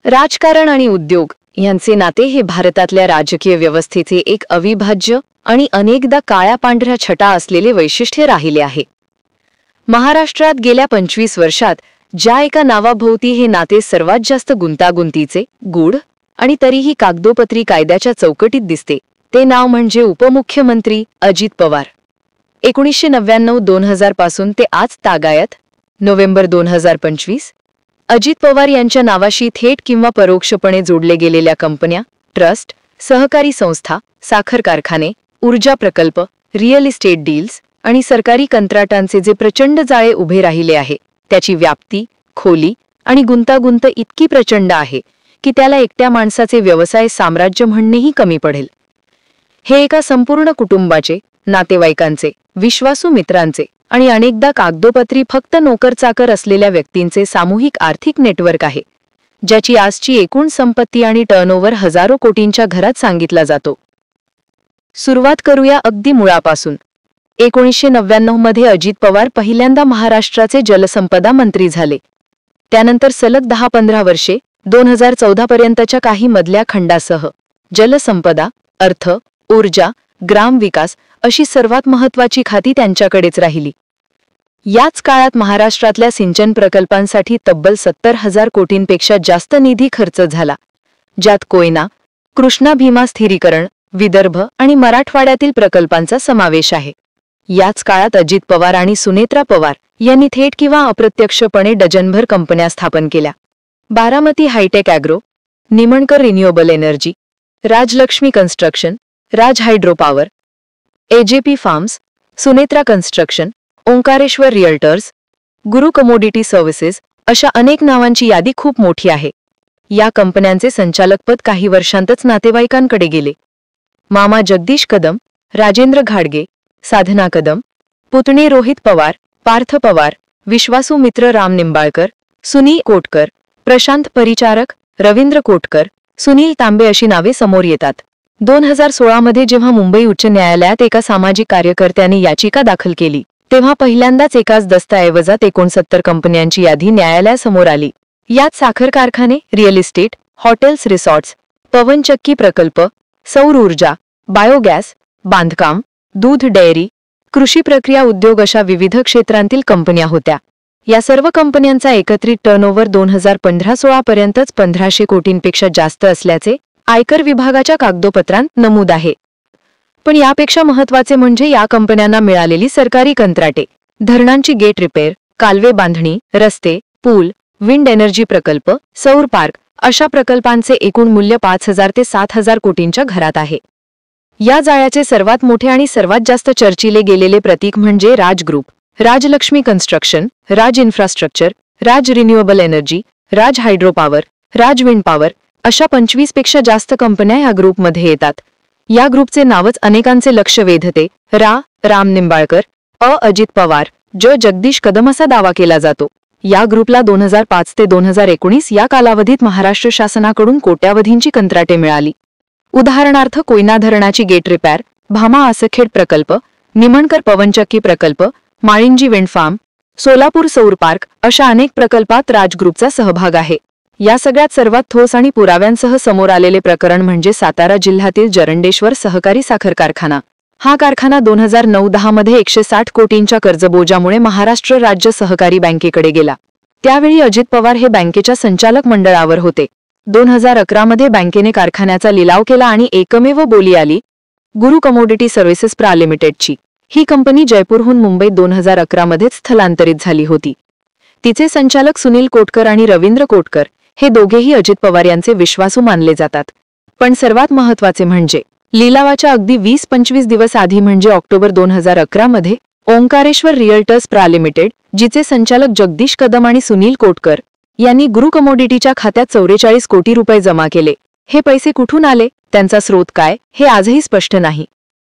राजकारण आणि उद्योग यांचे नाते हे भारतातल्या राजकीय व्यवस्थेचे एक अविभाज्य आणि अनेकदा काळ्या पांढऱ्या छटा असलेले वैशिष्ट्य राहिले आहे। महाराष्ट्रात गेल्या 25 वर्षात ज्या एका नावाभोवती हे नाते सर्वात जास्त गुंतागुंतीचे, गूढ आणि तरीही कागदोपत्री कायद्याच्या चौकटीत दिसते, ते नाव म्हणजे उपमुख्यमंत्री अजित पवार। 1999-2000 पासून ते आज तागायत नोव्हेंबर 2025 अजित पवार यांच्या नावाशी थेट किंवा परोक्षपणे जोडले गेलेल्या कंपन्या, ट्रस्ट, सहकारी संस्था, साखर कारखाने, ऊर्जा प्रकल्प, रिअल इस्टेट डील्स आणि सरकारी कंत्राटांचे जे प्रचंड जाळे उभे राहिले आहे, त्याची व्याप्ती, खोली आणि गुंतागुंत इतकी प्रचंड आहे की त्याला एकट्या माणसाचे व्यवसाय साम्राज्य म्हणणेही कमी पडेल। हे एका संपूर्ण कुटुंबाचे, नातेवाईकांचे, विश्वासू मित्रांचे आणि अनेकदा कागदोपत्री फक्त नोकरचाकर असलेल्या व्यक्तींचे सामूहिक आर्थिक नेटवर्क आहे, ज्याची आजची एकूण संपत्ती आणि टर्नओव्हर हजारो कोटींच्या घरात सांगितला जातो। सुरुवात करूया अगदी मुळापासून। 1999 मध्ये अजित पवार पहिल्यांदा महाराष्ट्राचे जलसंपदा मंत्री झाले। त्यानंतर सलग 10-15 वर्षे 2014 पर्यंतच्या काही मधल्या खंडासह जलसंपदा, अर्थ, ऊर्जा, ग्रामविकास अशी सर्वात महत्त्वाची खाती त्यांच्याकडेच राहिली। याच काळात महाराष्ट्रातल्या सिंचन प्रकल्पांसाठी तब्बल 70,000 कोटींपेक्षा जास्त निधी खर्च झाला, ज्यात कोयना, कृष्णा भीमा स्थिरीकरण, विदर्भ आणि मराठवाड्यातील प्रकल्पांचा समावेश आहे। याच काळात अजित पवार आणि सुनेत्रा पवार यांनी थेट किंवा अप्रत्यक्षपणे डझनभर कंपन्या स्थापन केल्या। Baramati hitech agro, Nimankar renewable energy, Rajlakshmi construction, Raj hydro power, AJP farms, Sunetra construction, Omkareshwar realtors, Guru commodity services अशा अनेक नावांची यादी खूप मोठी आहे। या कंपन्यांचे संचालकपद काही वर्षांतच नातेवाईकांकडे गेले। मामा जगदीश कदम, राजेंद्र घाडगे, साधना कदम, पुतणे रोहित पवार, पार्थ पवार, विश्वासू मित्र राम निंबाळकर, सुनील कोटकर, प्रशांत परिचारक, रवींद्र कोटकर, सुनील तांबे अशी नावे समोर येतात। 2016 मध्ये जेव्हा मुंबई उच्च न्यायालयात एका सामाजिक कार्यकर्त्याने याचिका दाखल केली, तेव्हा पहिल्यांदाच एकाच दस्तऐवजात 69 कंपन्यांची यादी न्यायालयासमोर आली। यात साखर कारखाने, रिअल इस्टेट, हॉटेल्स, रिसॉर्ट्स, पवनचक्की प्रकल्प, सौर ऊर्जा, बायोगॅस, बांधकाम, दूध डेअरी, कृषी प्रक्रिया उद्योग अशा विविध क्षेत्रांतील कंपन्या होत्या। या सर्व कंपन्यांचा एकत्रित टर्नओव्हर 2015-16 पर्यंतच 1500 कोटींपेक्षा जास्त असल्याचे आयकर विभागाच्या कागदोपत्रांत नमूद आहे। पण यापेक्षा महत्त्वाचे म्हणजे या कंपन्यांना मिळालेली सरकारी कंत्राटे, धरणांची गेट रिपेअर, कालवे बांधणी, रस्ते, पूल, विंड एनर्जी प्रकल्प, सौर पार्क अशा प्रकल्पांचे एकूण मूल्य 5,000 ते 7,000 कोटींच्या घरात आहे। या जाळ्याचे सर्वात मोठे आणि सर्वात जास्त चर्चिले गेलेले प्रतीक म्हणजे राज ग्रुप, राजलक्ष्मी कन्स्ट्रक्शन, राज इन्फ्रास्ट्रक्चर, राज रिन्युएबल एनर्जी, राज हायड्रो पॉवर, राज विंड पॉवर अशा 25 पेक्षा जास्त कंपन्या या ग्रुपमध्ये येतात। या ग्रुपचे नावच अनेकांचे लक्ष वेधते। राम निंबाळकर, अजित पवार, जगदीश कदम असा दावा केला जातो। या ग्रुपला 2005 ते 2019 या कालावधीत महाराष्ट्र शासनाकडून कोट्यावधींची कंत्राटे मिळाली। उदाहरणार्थ कोयना धरणाची गेट रिपेअर, भामा आसखेड प्रकल्प, निमणकर पवनचक्की प्रकल्प, माळिंजी विंड फार्म, सोलापूर सौर पार्क अशा अनेक प्रकल्पात राज ग्रुपचा सहभाग आहे। या सगळ्यात सर्वात ठोस आणि पुराव्यांसह समोर आलेले प्रकरण म्हणजे सातारा जिल्ह्यातील जरंडेश्वर सहकारी साखर कारखाना। हा कारखाना 2009-10 मध्ये 160 कोटींच्या कर्जबोजामुळे महाराष्ट्र राज्य सहकारी बँकेकडे गेला। त्यावेळी अजित पवार हे बँकेच्या संचालक मंडळावर होते। 2011 मध्ये बँकेने कारखान्याचा लिलाव केला आणि एकमेव बोली आली गुरु कमोडिटी सर्व्हिसेस प्रा लिमिटेडची। ही कंपनी जयपूरहून मुंबईत 2011 मध्येच स्थलांतरित झाली होती। तिचे संचालक सुनील कोटकर आणि रवींद्र कोटकर हे दोघेही अजित पवार यांचे विश्वासू मानले जातात। पण सर्वात महत्त्वाचे म्हणजे लिलावाच्या अगदी 20-25 दिवस आधी म्हणजे ऑक्टोबर 2011 मध्ये ओंकारेश्वर रिअल्टर्स प्रा लिमिटेड, जिचे संचालक जगदीश कदम आणि सुनील कोटकर यांनी गुरु कमोडिटीच्या खात्यात 44 कोटी रुपये जमा केले। हे पैसे कुठून आले, त्यांचा स्रोत काय, हे आजही स्पष्ट नाही।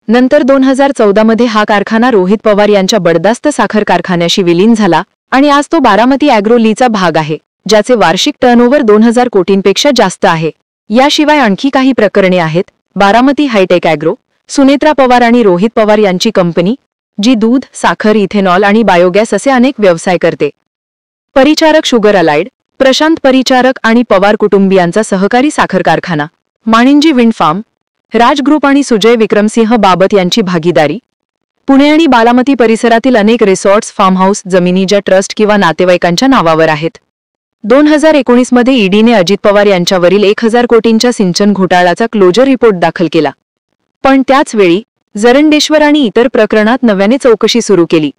नंतर 2014 मध्ये हा कारखाना रोहित पवार यांच्या बडदास्त साखर कारखान्याशी विलीन झाला आणि आज तो बारामती ॲग्रो लीचा भाग आहे, ज्याचे वार्षिक टर्नओव्हर 2000 कोटींपेक्षा जास्त आहे। याशिवाय आणखी काही प्रकरणे आहेत। बारामती हायटेक ॲग्रो, सुनेत्रा पवार आणि रोहित पवार यांची कंपनी, जी दूध, साखर, इथेनॉल आणि बायोगॅस असे अनेक व्यवसाय करते। परिचारक शुगर अलाइड, प्रशांत परिचारक आणि पवार कुटुंबियांचा सहकारी साखर कारखाना, माणिंजी विंड फार्म, राज ग्रुप आणि सुजय विक्रमसिंह बाबत यांची भागीदारी, पुणे आणि बालामती परिसरातील अनेक रिसॉर्ट्स, फार्म हाऊस जमिनी ज्या ट्रस्ट किंवा नातेवाईकांच्या नावावर आहेत. 2019 मध्ये ईडीने अजित पवार यांच्यावरील 1000 कोटींच्या सिंचन घोटाळ्याचा क्लोजर रिपोर्ट दाखल केला. पण त्याच वेळी जरंडेश्वर आणि इतर प्रकरणात नव्याने चौकशी सुरू केली.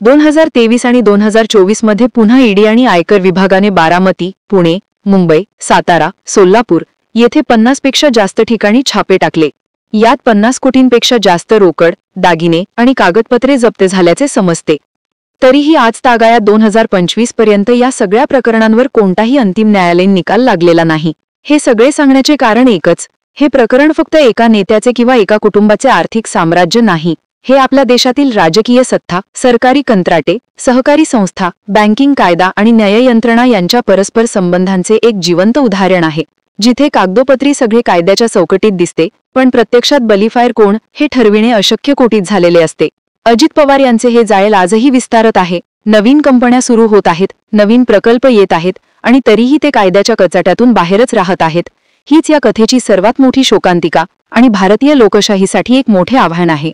2023 आणि 2024 मध्ये पुन्हा ईडी आणि आयकर विभागाने बारामती, पुणे, मुंबई, सातारा, सोलापूर येथे 50 पेक्षा जास्त ठिकाणी छापे टाकले. यात 50 कोटींपेक्षा जास्त रोकड, दागिने आणि कागदपत्रे जप्त झाल्याचे समजते. तरीही आज तागायत 2025 पर्यंत या सगळ्या प्रकरणांवर कोणताही अंतिम न्यायालयीन निकाल लागलेला नाही. हे सगळे सांगण्याचे कारण एकच, हे प्रकरण फक्त एका नेत्याचे किंवा एका कुटुंबाचे आर्थिक साम्राज्य नाही. हे आपल्या देशातील राजकीय सत्ता, सरकारी कंत्राटे, सहकारी संस्था, बँकिंग कायदा आणि न्याययंत्रणा यांच्या परस्पर संबंधांचे एक जिवंत उदाहरण आहे. जिथे कागदोपत्री सगळे कायद्याच्या चौकटीत दिसते, पण प्रत्यक्षात बलिफायर कोण हे ठरविणे अशक्य कोटीत झालेले असते. अजित पवार यांचे हे जाळे आजही विस्तारत आहे. नवीन कंपन्या सुरू होत आहेत, नवीन प्रकल्प येत आहेत आणि तरीही ते कायद्याच्या कचाट्यातून बाहेरच राहत आहेत. हीच या कथेची सर्वात मोठी शोकांतिका आणि भारतीय लोकशाहीसाठी एक मोठे आव्हान आहे.